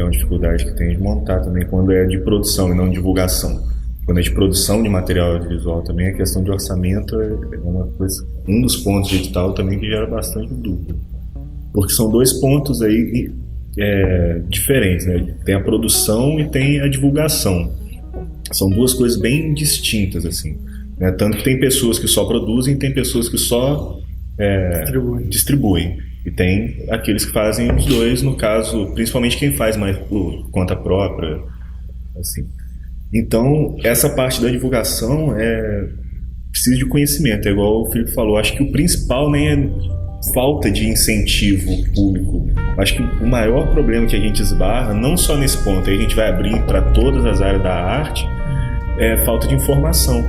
é uma dificuldade que tem de montar também quando é de produção e não de divulgação. Quando é de produção de material audiovisual também, a questão de orçamento é uma coisa, um dos pontos de edital também que gera bastante dúvida. Porque são dois pontos aí diferentes, né? Tem a produção e tem a divulgação. São duas coisas bem distintas, assim, né? Tanto que tem pessoas que só produzem, tem pessoas que só distribuem. E tem aqueles que fazem os dois, no caso, principalmente quem faz mais por conta própria, assim. Então, essa parte da divulgação precisa de conhecimento, é igual o Felipe falou. Acho que o principal nem é falta de incentivo público. Acho que o maior problema que a gente esbarra, não só nesse ponto, aí a gente vai abrir para todas as áreas da arte, é falta de informação.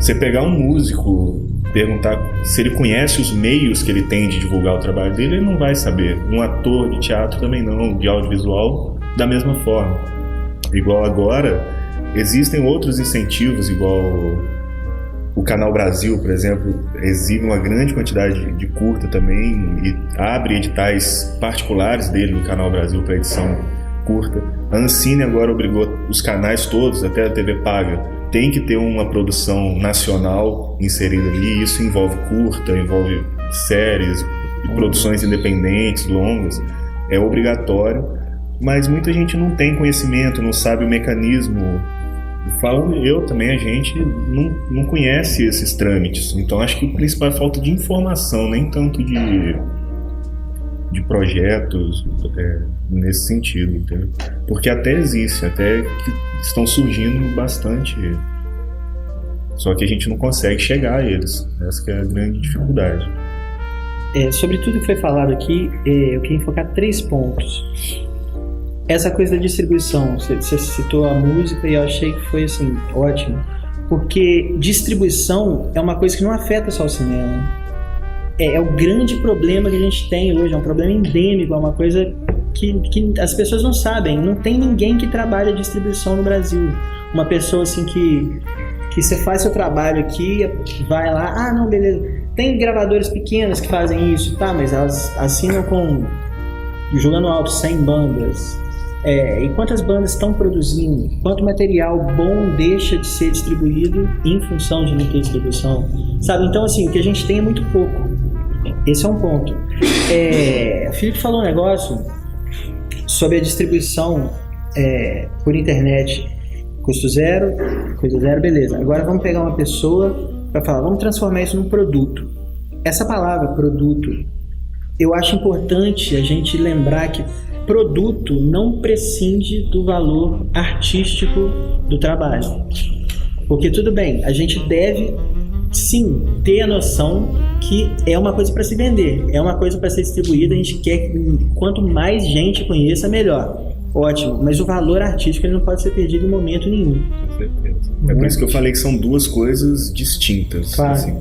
Você pegar um músico, perguntar se ele conhece os meios que ele tem de divulgar o trabalho dele, ele não vai saber. Um ator de teatro também não, de audiovisual da mesma forma. Igual agora, existem outros incentivos, igual o Canal Brasil, por exemplo, exibe uma grande quantidade de curta também e abre editais particulares dele no Canal Brasil para edição curta. A Ancine agora obrigou os canais todos, até a TV paga, tem que ter uma produção nacional inserida ali. Isso envolve curta, envolve séries, produções independentes, longas. É obrigatório, mas muita gente não tem conhecimento, não sabe o mecanismo. Falando eu também, a gente não conhece esses trâmites. Então acho que o principal é a falta de informação, nem tanto de projetos nesse sentido, entendeu? Porque até existe, até que estão surgindo bastante, só que a gente não consegue chegar a eles. Essa que é a grande dificuldade. Sobre tudo que foi falado aqui, eu queria enfocar 3 pontos. Essa coisa da distribuição, você citou a música e eu achei que foi assim, ótimo, porque distribuição é uma coisa que não afeta só o cinema. É o grande problema que a gente tem hoje, é um problema endêmico, é uma coisa que as pessoas não sabem. Não tem ninguém que trabalha distribuição no Brasil. Uma pessoa assim que você faz seu trabalho aqui, vai lá, não, beleza. Tem gravadores pequenas que fazem isso, tá, mas elas assinam jogando alto 100 bandas. E quantas bandas estão produzindo? Quanto material bom deixa de ser distribuído em função de não ter distribuição? Sabe? Então, assim, o que a gente tem é muito pouco. Esse é um ponto. O Felipe falou um negócio sobre a distribuição por internet. Custo zero, coisa zero, beleza. Agora vamos pegar uma pessoa para falar, vamos transformar isso num produto. Essa palavra, produto, eu acho importante a gente lembrar que produto não prescinde do valor artístico do trabalho. Porque tudo bem, a gente deve sim ter a noção que é uma coisa para se vender, é uma coisa para ser distribuída, a gente quer que quanto mais gente conheça, melhor. Ótimo, mas o valor artístico ele não pode ser perdido em momento nenhum. Com certeza. É por isso que eu falei que são duas coisas distintas. Claro. Assim,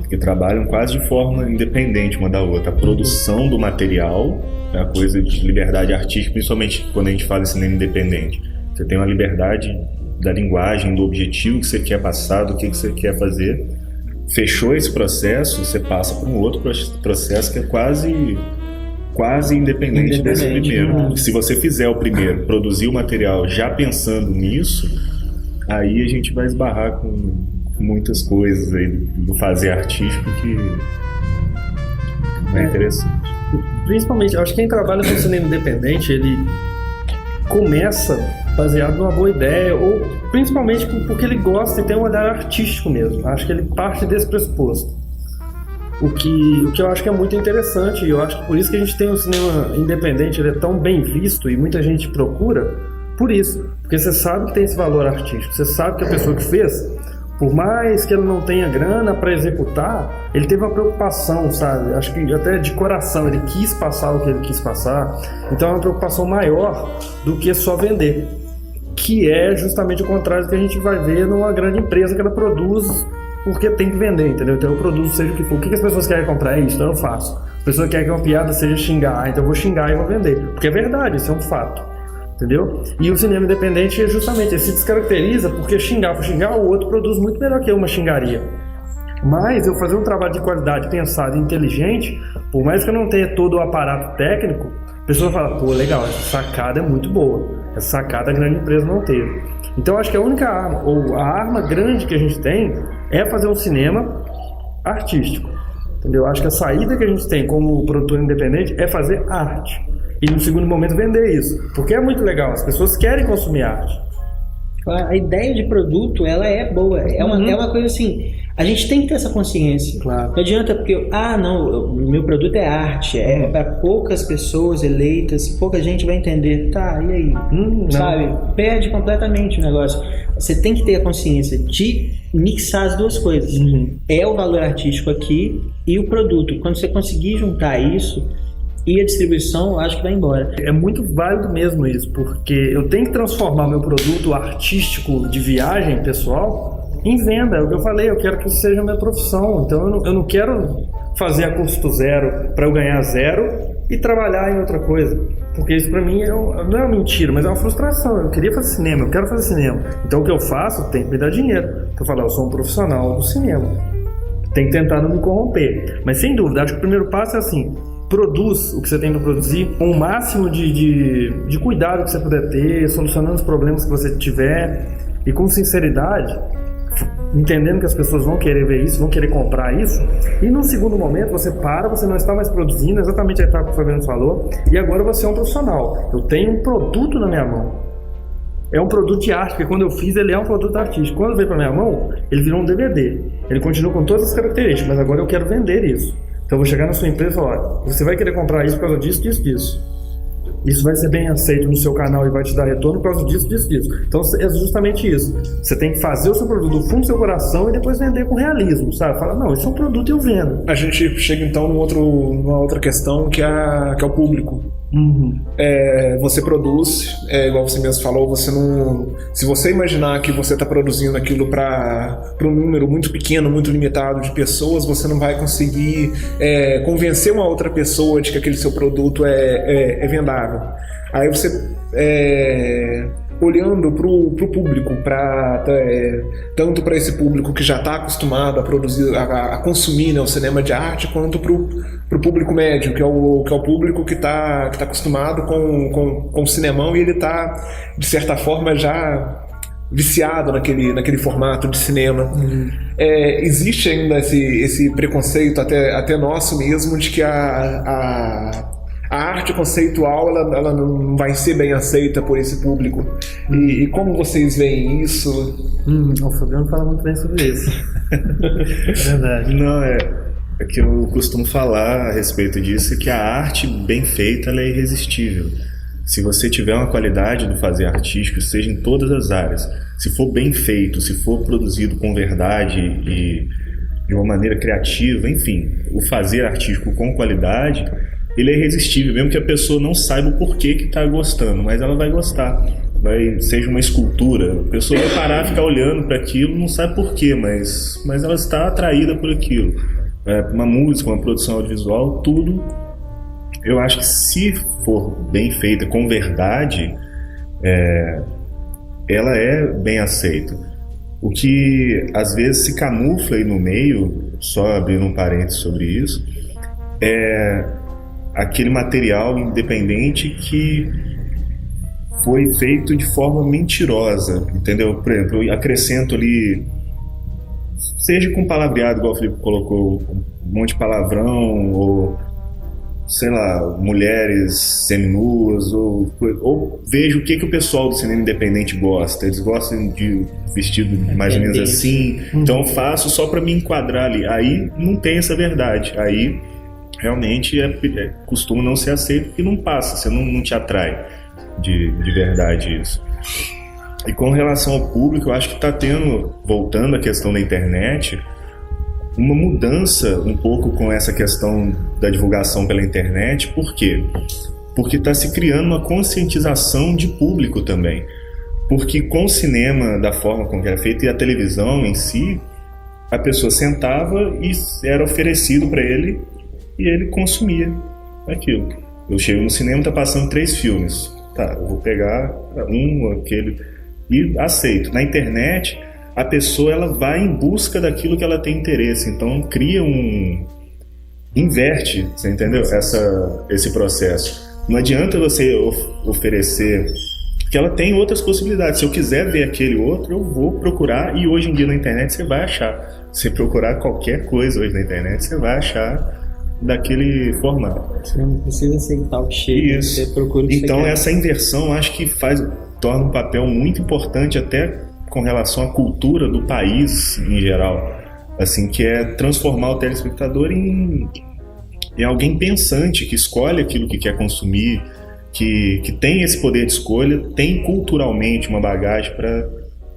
que trabalham quase de forma independente uma da outra. A produção do material é a coisa de liberdade artística, principalmente quando a gente fala em cinema independente. Você tem uma liberdade da linguagem, do objetivo que você quer passar, do que você quer fazer. Fechou esse processo, você passa para um outro processo que é quase independente desse primeiro. Se você fizer o primeiro, produzir o material já pensando nisso, aí a gente vai esbarrar com muitas coisas aí do fazer artístico que é interessante. Principalmente, eu acho que quem trabalha com cinema independente, ele começa baseado numa boa ideia, ou principalmente porque ele gosta e tem um olhar artístico mesmo. Acho que ele parte desse pressuposto. O que eu acho que é muito interessante, e eu acho que por isso que a gente tem um cinema independente, ele é tão bem visto e muita gente procura, por isso. Porque você sabe que tem esse valor artístico, você sabe que a pessoa que fez, por mais que ele não tenha grana para executar, ele teve uma preocupação, sabe? Acho que até de coração, ele quis passar o que ele quis passar. Então é uma preocupação maior do que só vender, que é justamente o contrário do que a gente vai ver numa grande empresa que ela produz porque tem que vender, entendeu? Então eu produzo seja o que for. O que as pessoas querem comprar? É isso, então eu faço. A pessoa quer que uma piada seja xingar, então eu vou xingar e vou vender. Porque é verdade, isso é um fato. Entendeu? E o cinema independente é justamente, ele se descaracteriza porque xingar por xingar, o outro produz muito melhor que eu uma xingaria. Mas eu fazer um trabalho de qualidade pensado e inteligente, por mais que eu não tenha todo o aparato técnico, a pessoa fala, pô, legal, essa sacada é muito boa. Essa sacada a grande empresa não teve. Então eu acho que a única arma, ou a arma grande que a gente tem, é fazer um cinema artístico. Entendeu? Eu acho que a saída que a gente tem como produtor independente é fazer arte. E no segundo momento vender isso. Porque é muito legal, as pessoas querem consumir arte. A ideia de produto, ela é boa. É uma coisa assim, a gente tem que ter essa consciência. Claro. Não adianta porque, não, meu produto é arte, é para poucas pessoas eleitas, pouca gente vai entender. Tá, e aí? Sabe? Perde completamente o negócio. Você tem que ter a consciência de mixar as duas coisas. É o valor artístico aqui e o produto. Quando você conseguir juntar isso e a distribuição, eu acho que vai embora. É muito válido mesmo isso, porque eu tenho que transformar meu produto artístico de viagem pessoal em venda. É o que eu falei, eu quero que isso seja minha profissão. Então eu não quero fazer a custo zero para eu ganhar zero e trabalhar em outra coisa. Porque isso pra mim não é uma mentira, mas é uma frustração. Eu queria fazer cinema, eu quero fazer cinema. Então o que eu faço tem que me dar dinheiro. Então eu falo, eu sou um profissional do cinema. Tem que tentar não me corromper. Mas sem dúvida, acho que o primeiro passo é assim: produz o que você tem para produzir com o máximo de cuidado que você puder ter, solucionando os problemas que você tiver e com sinceridade, entendendo que as pessoas vão querer ver isso, vão querer comprar isso. E num segundo momento você não está mais produzindo, exatamente a etapa que o Fabiano falou, e agora você é um profissional. Eu tenho um produto na minha mão. É um produto de arte, porque quando eu fiz ele é um produto artístico. Quando veio para minha mão, ele virou um DVD. Ele continua com todas as características, mas agora eu quero vender isso. Então eu vou chegar na sua empresa e falar, você vai querer comprar isso por causa disso, disso, disso. Isso vai ser bem aceito no seu canal e vai te dar retorno por causa disso, disso, disso. Então é justamente isso. Você tem que fazer o seu produto do fundo do seu coração e depois vender com realismo, sabe? Fala, não, isso é um produto e eu vendo. A gente chega então numa outra questão que é o público. Você produz, igual você mesmo falou, você não. Se você imaginar que você está produzindo aquilo para um número muito pequeno, muito limitado de pessoas, você não vai conseguir convencer uma outra pessoa de que aquele seu produto é vendável. Aí você olhando para o público, tanto para esse público que já está acostumado a produzir, a consumir, né, o cinema de arte, quanto para o público médio, que é o público que está acostumado com o cinemão e ele está, de certa forma, já viciado naquele formato de cinema. Existe ainda esse preconceito, até nosso mesmo, de que a arte conceitual ela não vai ser bem aceita por esse público. E como vocês veem isso? O Fabiano fala muito bem sobre isso. É verdade. Não, é que eu costumo falar a respeito disso, que a arte bem feita ela é irresistível. Se você tiver uma qualidade do fazer artístico, seja em todas as áreas, se for bem feito, se for produzido com verdade e de uma maneira criativa, enfim, o fazer artístico com qualidade, ele é irresistível, mesmo que a pessoa não saiba o porquê que está gostando, mas ela vai gostar. Seja uma escultura, a pessoa vai parar e ficar olhando para aquilo, não sabe porquê, mas ela está atraída por aquilo. Uma música, uma produção audiovisual, tudo, eu acho que se for bem feita com verdade, ela é bem aceita. O que às vezes se camufla aí no meio, só abrindo um parênteses sobre isso, é aquele material independente que foi feito de forma mentirosa, entendeu? Por exemplo, eu acrescento ali, seja com palavreado, igual o Felipe colocou, um monte de palavrão, ou sei lá, mulheres seminuas, ou vejo o que o pessoal do cinema independente gosta. Eles gostam de vestido mais ou menos assim, então eu faço só para me enquadrar ali. Aí não tem essa verdade, aí realmente costuma não ser aceito, porque não passa, você não te atrai de verdade isso. E com relação ao público, eu acho que está tendo, voltando à questão da internet, uma mudança um pouco com essa questão da divulgação pela internet. Por quê? Porque está se criando uma conscientização de público também. Porque com o cinema, da forma como era feito, e a televisão em si, a pessoa sentava e era oferecido para ele e ele consumia aquilo. Eu chego no cinema, tá passando 3 filmes. Tá, eu vou pegar aquele e aceito. Na internet, a pessoa ela vai em busca daquilo que ela tem interesse. Então cria inverte, você entendeu? Esse processo. não adianta você oferecer, porque ela tem outras possibilidades. Se eu quiser ver aquele outro, eu vou procurar, e hoje em dia na internet você vai achar. Se procurar qualquer coisa hoje na internet, você vai achar daquele formato. Você não precisa aceitar o que chega, Isso. você procura o que Então você quer. essa inversão acho que torna um papel muito importante até com relação à cultura do país em geral, assim, que é transformar o telespectador em alguém pensante, que escolhe aquilo que quer consumir, que tem esse poder de escolha, tem culturalmente uma bagagem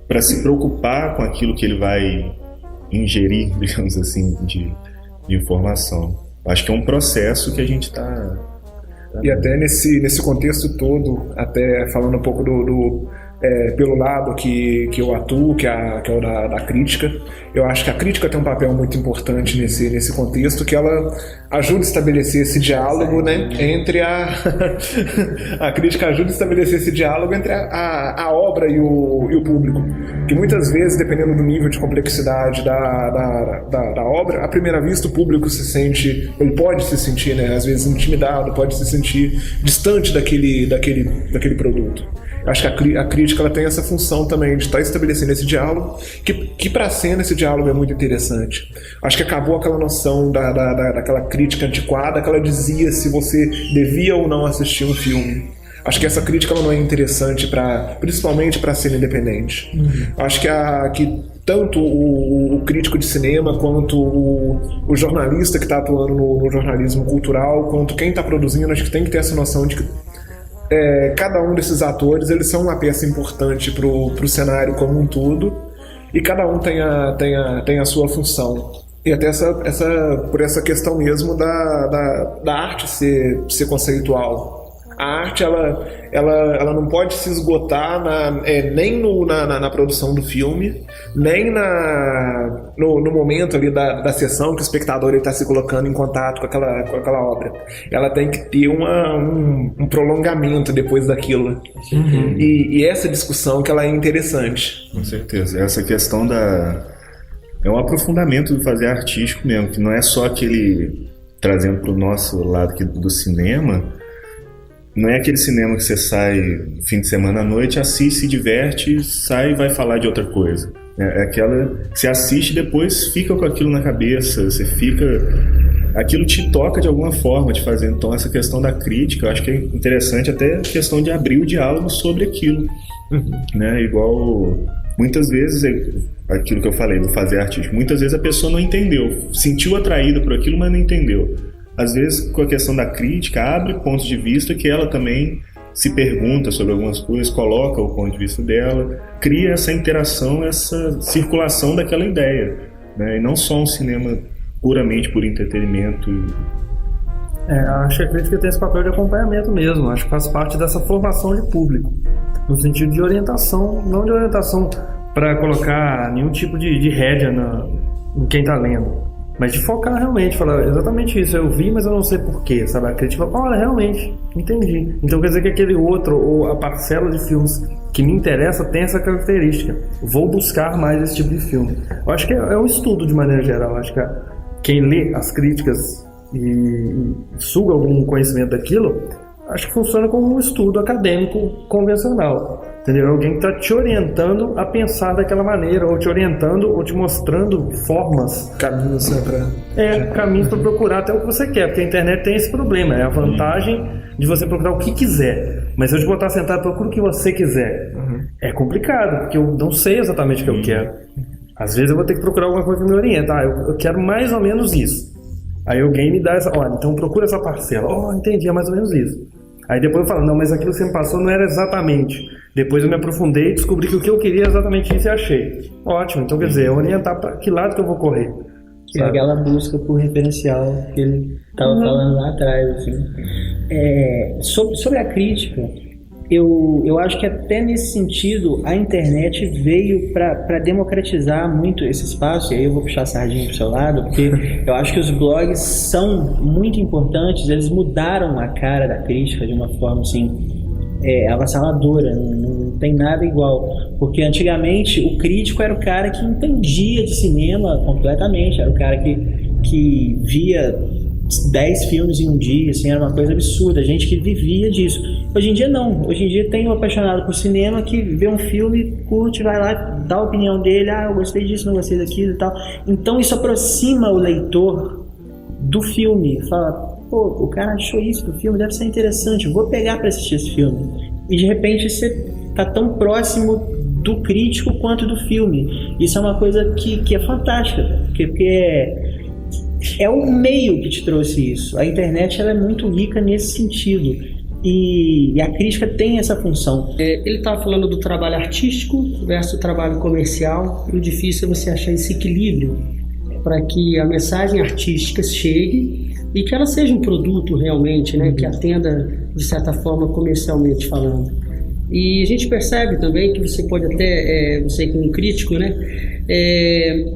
para se preocupar com aquilo que ele vai ingerir, digamos assim, de informação. Acho que é um processo que a gente está... E até nesse contexto todo, até falando um pouco pelo lado que eu atuo, que é o da crítica, eu acho que a crítica tem um papel muito importante nesse contexto, que ela ajuda a estabelecer esse diálogo, né, entre a crítica ajuda a estabelecer esse diálogo entre a obra e o público, que muitas vezes, dependendo do nível de complexidade da obra, à primeira vista o público ele pode se sentir, né, às vezes intimidado, pode se sentir distante daquele produto. Eu acho que a crítica ela tem essa função também de estar estabelecendo esse diálogo, que para a cena esse diálogo é muito interessante. Acho que acabou aquela noção daquela crítica antiquada que ela dizia se você devia ou não assistir um filme. Acho que essa crítica ela não é interessante principalmente para a cena independente. Acho que tanto o crítico de cinema quanto o jornalista que está atuando no jornalismo cultural, quanto quem está produzindo, acho que tem que ter essa noção de que cada um desses atores eles são uma peça importante pro cenário como um todo, e cada um tem a sua função. E até por essa questão mesmo da arte ser conceitual. A arte ela não pode se esgotar nem na produção do filme, nem no momento ali da sessão que o espectador está se colocando em contato com aquela obra. Ela tem que ter um prolongamento depois daquilo. E essa discussão que ela é interessante. Com certeza. Essa questão é um aprofundamento do fazer artístico mesmo, que não é só aquele, trazendo para o nosso lado aqui do cinema. Não é aquele cinema que você sai fim de semana à noite, assiste, se diverte, sai e vai falar de outra coisa. É aquela que você assiste e depois fica com aquilo na cabeça, aquilo te toca de alguma forma de fazer. Então essa questão da crítica, eu acho que é interessante até a questão de abrir o diálogo sobre aquilo. Né? Igual, muitas vezes, aquilo que eu falei do fazer artístico, muitas vezes a pessoa não entendeu, sentiu atraída por aquilo, mas não entendeu. Às vezes, com a questão da crítica, abre pontos de vista que ela também se pergunta sobre algumas coisas, coloca o ponto de vista dela, cria essa interação, essa circulação daquela ideia, né? E não só um cinema puramente por entretenimento. Acho que a crítica tem esse papel de acompanhamento mesmo, acho que faz parte dessa formação de público, no sentido de orientação, não de orientação para colocar nenhum tipo de rédea em quem está lendo, mas de focar realmente, falar exatamente isso, eu vi, mas eu não sei porquê, sabe? A crítica fala, olha, realmente, entendi. Então quer dizer que aquele outro, ou a parcela de filmes que me interessa tem essa característica. Vou buscar mais esse tipo de filme. Eu acho que é um estudo de maneira geral. Eu acho que quem lê as críticas e suga algum conhecimento daquilo, acho que funciona como um estudo acadêmico convencional. Entendeu? Alguém que está te orientando a pensar daquela maneira, ou te orientando, ou te mostrando formas. Caminhos, né? Caminhos para procurar até o que você quer, porque a internet tem esse problema. É a vantagem de você procurar o que quiser. Mas se eu te botar sentado, procura o que você quiser. É complicado, porque eu não sei exatamente o que eu quero. Às vezes eu vou ter que procurar alguma coisa que me orienta. Eu quero mais ou menos isso. Aí alguém me dá essa... Olha, então procura essa parcela. Entendi, é mais ou menos isso. Aí depois eu falo, não, mas aquilo que você me passou não era exatamente. Depois eu me aprofundei e descobri que o que eu queria é exatamente isso e achei. Ótimo, então quer dizer, é orientar para que lado que eu vou correr. É aquela busca por referencial que ele estava falando lá atrás. Assim. Sobre a crítica, eu acho que até nesse sentido a internet veio para democratizar muito esse espaço, e aí eu vou puxar a sardinha pro seu lado, porque eu acho que os blogs são muito importantes, eles mudaram a cara da crítica de uma forma assim, avassaladora, não tem nada igual, porque antigamente o crítico era o cara que entendia de cinema completamente, era o cara que via 10 filmes em um dia, assim, era uma coisa absurda, gente que vivia disso. Hoje em dia não, hoje em dia tem um apaixonado por cinema que vê um filme, curte, vai lá, dá a opinião dele, eu gostei disso, não gostei daquilo e tal. Então isso aproxima o leitor do filme, fala, pô, o cara achou isso do filme, deve ser interessante, vou pegar para assistir esse filme. E de repente você tá tão próximo do crítico quanto do filme. Isso é uma coisa que é fantástica, porque é o meio que te trouxe isso. A internet ela é muito rica nesse sentido. E a crítica tem essa função. Ele estava falando do trabalho artístico versus o trabalho comercial. E o difícil é você achar esse equilíbrio para que a mensagem artística chegue e que ela seja um produto realmente, né, que atenda, de certa forma, comercialmente falando. E a gente percebe também que você pode até, você como crítico, né,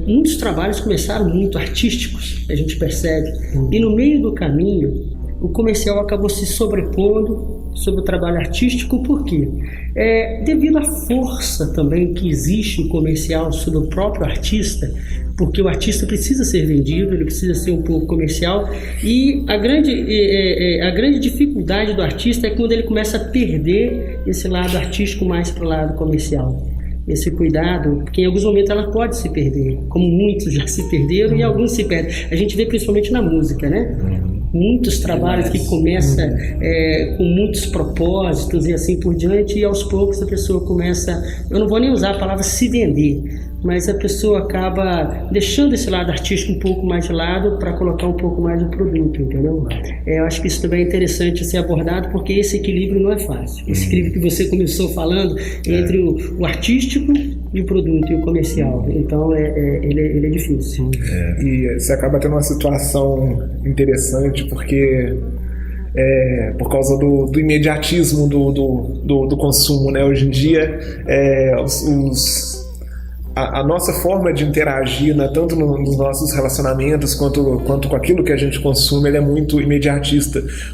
muitos trabalhos começaram muito artísticos, a gente percebe. E no meio do caminho, o comercial acabou se sobrepondo sobre o trabalho artístico, por quê? Devido à força também que existe no comercial sobre o próprio artista, porque o artista precisa ser vendido, ele precisa ser um pouco comercial, e a grande dificuldade do artista é quando ele começa a perder esse lado artístico mais para o lado comercial. Esse cuidado, porque em alguns momentos ela pode se perder, como muitos já se perderam e alguns se perdem. A gente vê principalmente na música, né? Muitos trabalhos que começam com muitos propósitos e assim por diante, e aos poucos a pessoa começa, eu não vou nem usar a palavra se vender, mas a pessoa acaba deixando esse lado artístico um pouco mais de lado para colocar um pouco mais o produto, entendeu? Eu acho que isso também é interessante ser abordado, porque esse equilíbrio não é fácil. Esse equilíbrio que você começou falando entre o artístico e o produto e o comercial. Então ele é difícil. E você acaba tendo uma situação interessante, porque por causa do imediatismo do consumo, né? Hoje em dia a nossa forma de interagir, né, tanto nos nossos relacionamentos quanto com aquilo que a gente consome, ele é muito imediatista.